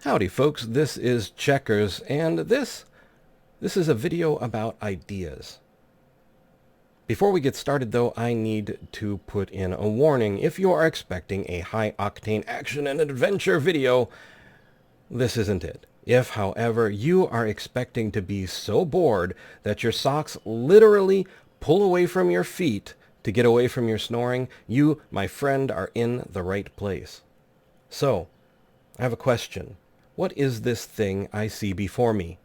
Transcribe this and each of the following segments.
Howdy folks, this is Checkers, and this is a video about ideas. Before we get started though, I need to put in a warning. If you are expecting a high-octane action and adventure video, this isn't it. If, however, you are expecting to be so bored that your socks literally pull away from your feet to get away from your snoring, you, my friend, are in the right place. So, I have a question. What is this thing I see before me?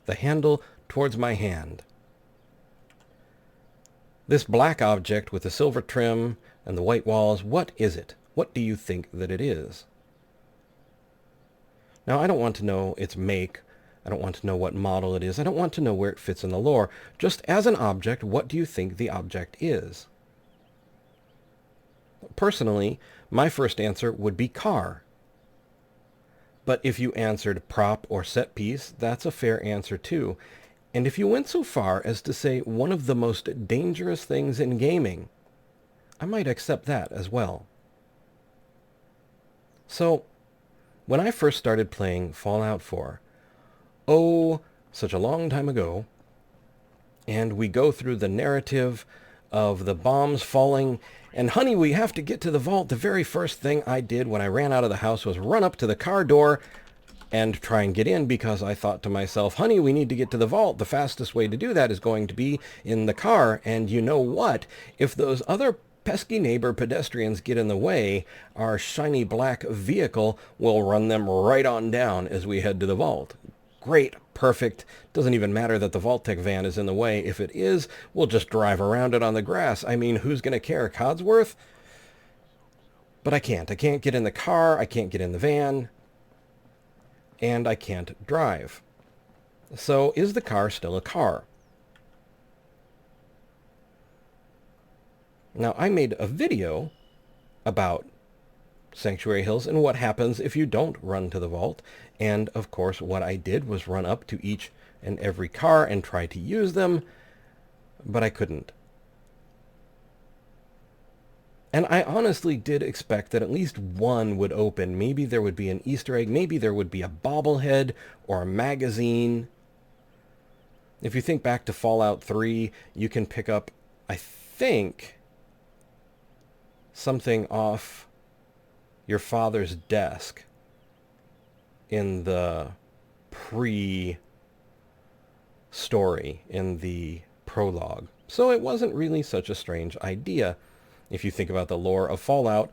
The handle towards my hand. This black object with the silver trim and the white walls, what is it? What do you think that it is? Now, I don't want to know its make. I don't want to know what model it is. I don't want to know where it fits in the lore. Just as an object, what do you think the object is? Personally, my first answer would be car. But if you answered prop or set piece, that's a fair answer too. And if you went so far as to say one of the most dangerous things in gaming, I might accept that as well. So, when I first started playing Fallout 4, oh, such a long time ago, and we go through the narrative of the bombs falling, and honey, we have to get to the vault. The very first thing I did when I ran out of the house was run up to the car door and try and get in, because I thought to myself, honey, we need to get to the vault. The fastest way to do that is going to be in the car. And you know what? If those other pesky neighbor pedestrians get in the way, our shiny black vehicle will run them right on down as we head to the vault. Great, perfect. Doesn't even matter that the Vault-Tec van is in the way. If it is, we'll just drive around it on the grass. I mean, who's going to care? Codsworth? But I can't. I can't get in the car. I can't get in the van. And I can't drive. So is the car still a car? Now, I made a video about Sanctuary Hills and what happens if you don't run to the vault. And, of course, what I did was run up to each and every car and try to use them, but I couldn't. And I honestly did expect that at least one would open. Maybe there would be an Easter egg. Maybe there would be a bobblehead or a magazine. If you think back to Fallout 3, you can pick up, I think, something off your father's desk in the pre-story, in the prologue. So it wasn't really such a strange idea. If you think about the lore of Fallout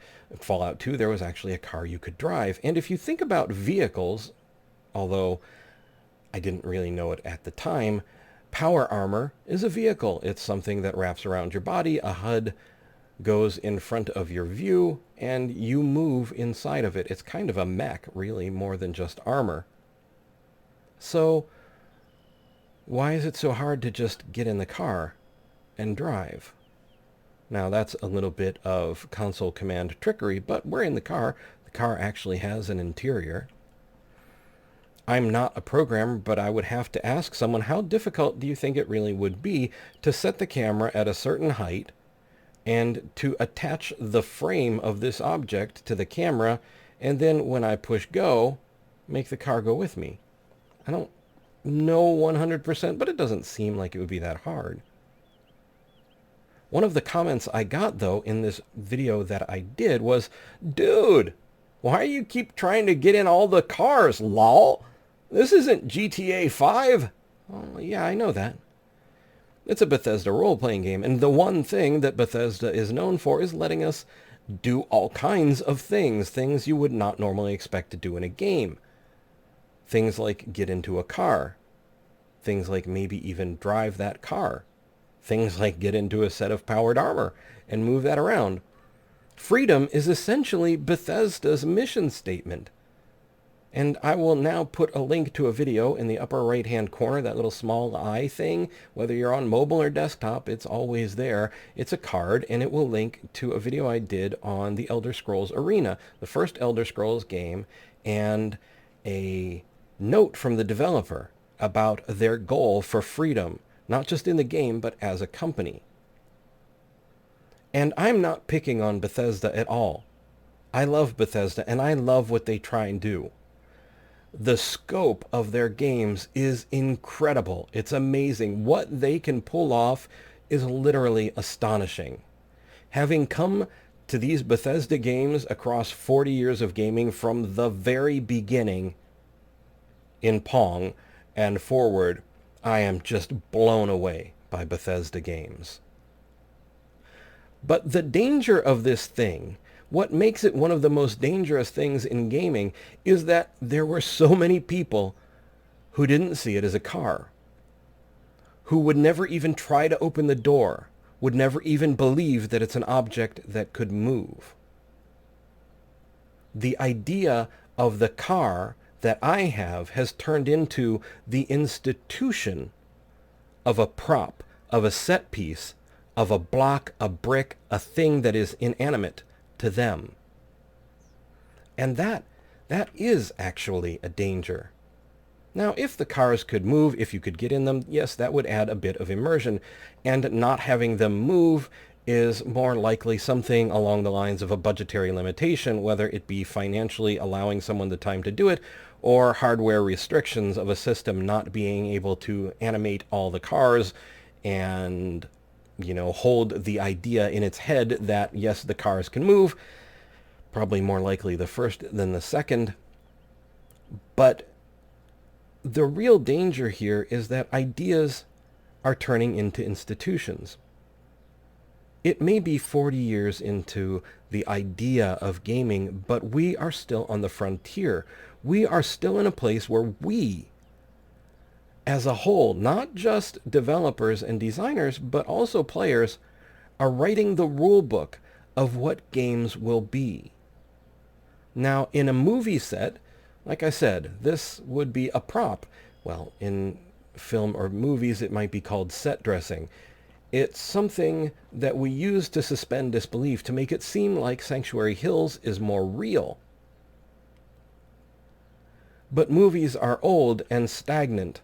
2, there was actually a car you could drive. And if you think about vehicles, although I didn't really know it at the time, power armor is a vehicle. It's something that wraps around your body. A HUD goes in front of your view, and you move inside of it. It's kind of a mech, really, more than just armor. So, why is it so hard to just get in the car and drive? Now, that's a little bit of console command trickery, but we're in the car. The car actually has an interior. I'm not a programmer, but I would have to ask someone, how difficult do you think it really would be to set the camera at a certain height and to attach the frame of this object to the camera, and then when I push go, make the car go with me? I don't know 100%, but it doesn't seem like it would be that hard. One of the comments I got, though, in this video that I did was, dude, why do you keep trying to get in all the cars, lol? This isn't GTA 5. Oh, yeah, I know that. It's a Bethesda role-playing game, and the one thing that Bethesda is known for is letting us do all kinds of things you would not normally expect to do in a game. Things like get into a car. Things like maybe even drive that car. Things like get into a set of powered armor and move that around. Freedom is essentially Bethesda's mission statement. And I will now put a link to a video in the upper right-hand corner, that little small eye thing. Whether you're on mobile or desktop, it's always there. It's a card, and it will link to a video I did on the Elder Scrolls Arena, the first Elder Scrolls game, and a note from the developer about their goal for freedom, not just in the game, but as a company. And I'm not picking on Bethesda at all. I love Bethesda, and I love what they try and do. The scope of their games is incredible. It's amazing. What they can pull off is literally astonishing. Having come to these Bethesda games across 40 years of gaming from the very beginning in Pong and forward, I am just blown away by Bethesda games. But the danger of this thing, what makes it one of the most dangerous things in gaming, is that there were so many people who didn't see it as a car, who would never even try to open the door, would never even believe that it's an object that could move. The idea of the car that I have has turned into the institution of a prop, of a set piece, of a block, a brick, a thing that is inanimate to them. And that is actually a danger. Now, if the cars could move, if you could get in them, yes, that would add a bit of immersion. And not having them move is more likely something along the lines of a budgetary limitation, whether it be financially allowing someone the time to do it, or hardware restrictions of a system not being able to animate all the cars and, hold the idea in its head that, yes, the cars can move. Probably more likely the first than the second. But the real danger here is that ideas are turning into institutions. It may be 40 years into the idea of gaming, but we are still on the frontier. We are still in a place where we, as a whole, not just developers and designers, but also players, are writing the rule book of what games will be. Now, in a movie set, like I said, this would be a prop. Well, in film or movies, it might be called set dressing. It's something that we use to suspend disbelief, to make it seem like Sanctuary Hills is more real. But movies are old and stagnant.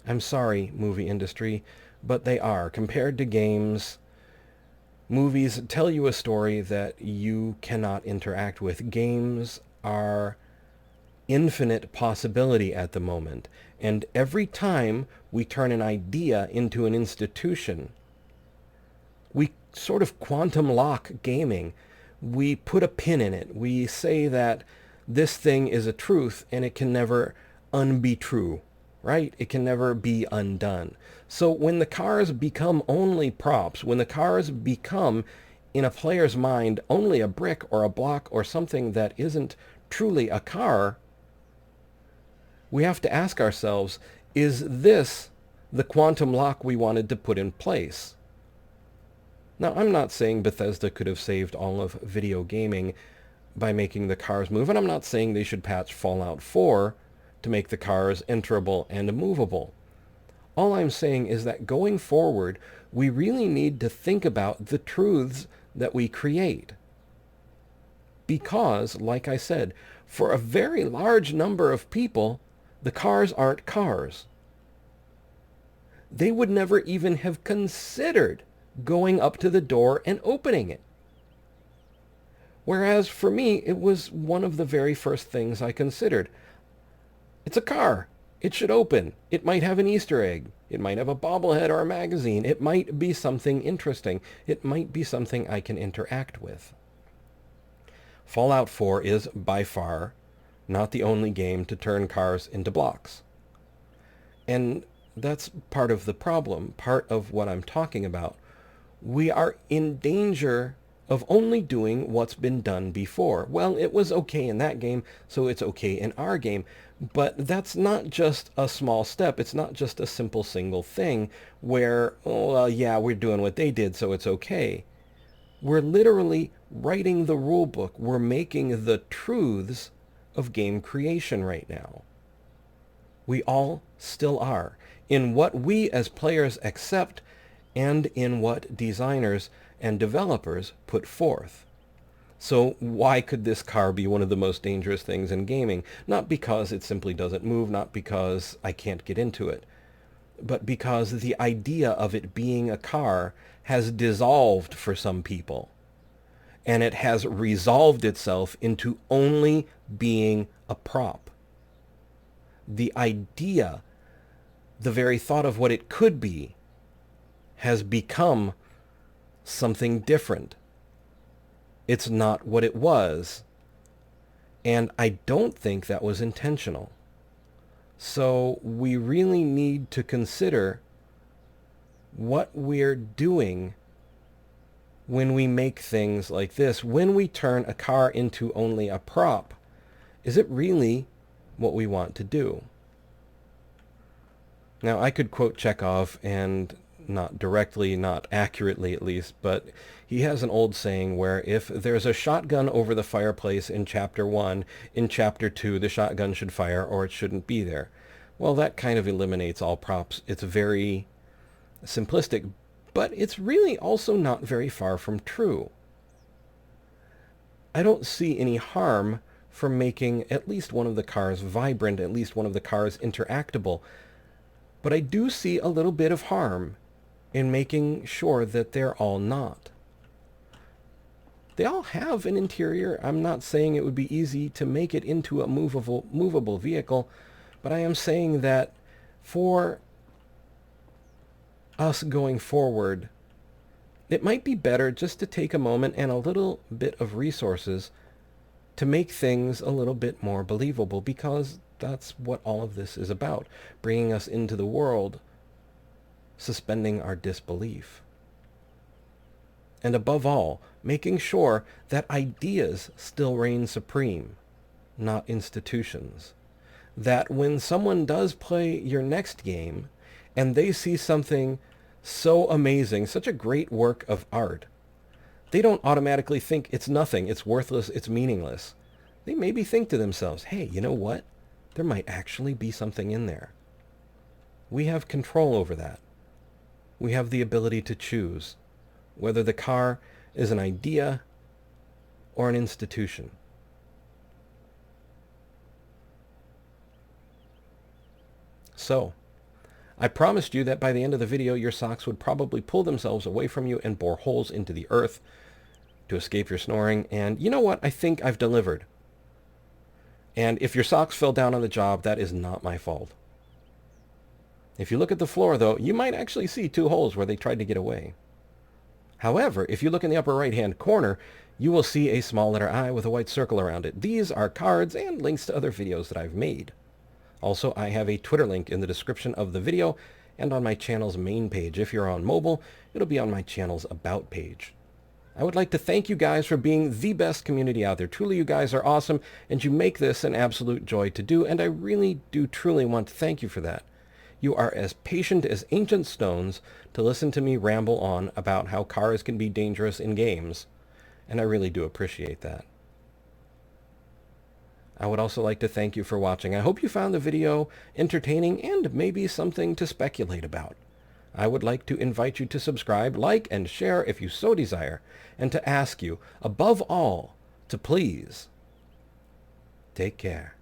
I'm sorry, movie industry, but they are. Compared to games, movies tell you a story that you cannot interact with. Games are infinite possibility at the moment. And every time we turn an idea into an institution, we sort of quantum lock gaming. We put a pin in it. We say that this thing is a truth and it can never unbe true, right? It can never be undone. So when the cars become only props, when the cars become, in a player's mind, only a brick or a block or something that isn't truly a car, we have to ask ourselves, is this the quantum lock we wanted to put in place? Now, I'm not saying Bethesda could have saved all of video gaming by making the cars move, and I'm not saying they should patch Fallout 4 to make the cars enterable and movable. All I'm saying is that going forward, we really need to think about the truths that we create. Because, like I said, for a very large number of people, the cars aren't cars. They would never even have considered going up to the door and opening it. Whereas for me, it was one of the very first things I considered. It's a car. It should open. It might have an Easter egg. It might have a bobblehead or a magazine. It might be something interesting. It might be something I can interact with. Fallout 4 is by far not the only game to turn cars into blocks. And that's part of the problem, part of what I'm talking about. We are in danger of only doing what's been done before. Well, it was okay in that game, so it's okay in our game. But that's not just a small step. It's not just a simple single thing where, oh, well, yeah, we're doing what they did, so it's okay. We're literally writing the rule book. We're making the truths of game creation right now. We all still are. In what we as players accept and in what designers and developers put forth. So why could this car be one of the most dangerous things in gaming? Not because it simply doesn't move, not because I can't get into it, but because the idea of it being a car has dissolved for some people. And it has resolved itself into only being a prop. the idea, the very thought of what it could be, has become something different. It's not what it was. And I don't think that was intentional. So we really need to consider what we're doing when we make things like this. When we turn a car into only a prop, is it really what we want to do? Now, I could quote Chekhov, and not directly, not accurately at least, but he has an old saying where if there's a shotgun over the fireplace in Chapter 1, in Chapter 2 the shotgun should fire or it shouldn't be there. Well, that kind of eliminates all props. It's very simplistic, but it's really also not very far from true. I don't see any harm from making at least one of the cars vibrant, at least one of the cars interactable, but I do see a little bit of harm in making sure that they're all not. They all have an interior. I'm not saying it would be easy to make it into a movable vehicle, but I am saying that for us going forward, it might be better just to take a moment and a little bit of resources to make things a little bit more believable, because that's what all of this is about, bringing us into the world, suspending our disbelief. And above all, making sure that ideas still reign supreme, not institutions. That when someone does play your next game and they see something so amazing, such a great work of art, they don't automatically think it's nothing, it's worthless, it's meaningless. They maybe think to themselves, hey, you know what? There might actually be something in there. We have control over that. We have the ability to choose whether the car is an idea or an institution. So, I promised you that by the end of the video, your socks would probably pull themselves away from you and bore holes into the earth to escape your snoring. And you know what? I think I've delivered. And if your socks fell down on the job, that is not my fault. If you look at the floor, though, you might actually see 2 holes where they tried to get away. However, if you look in the upper right-hand corner, you will see a small letter I with a white circle around it. These are cards and links to other videos that I've made. Also, I have a Twitter link in the description of the video and on my channel's main page. If you're on mobile, it'll be on my channel's About page. I would like to thank you guys for being the best community out there. Truly, you guys are awesome, and you make this an absolute joy to do, and I really do truly want to thank you for that. You are as patient as ancient stones to listen to me ramble on about how cars can be dangerous in games, and I really do appreciate that. I would also like to thank you for watching. I hope you found the video entertaining and maybe something to speculate about. I would like to invite you to subscribe, like, and share if you so desire, and to ask you, above all, to please take care.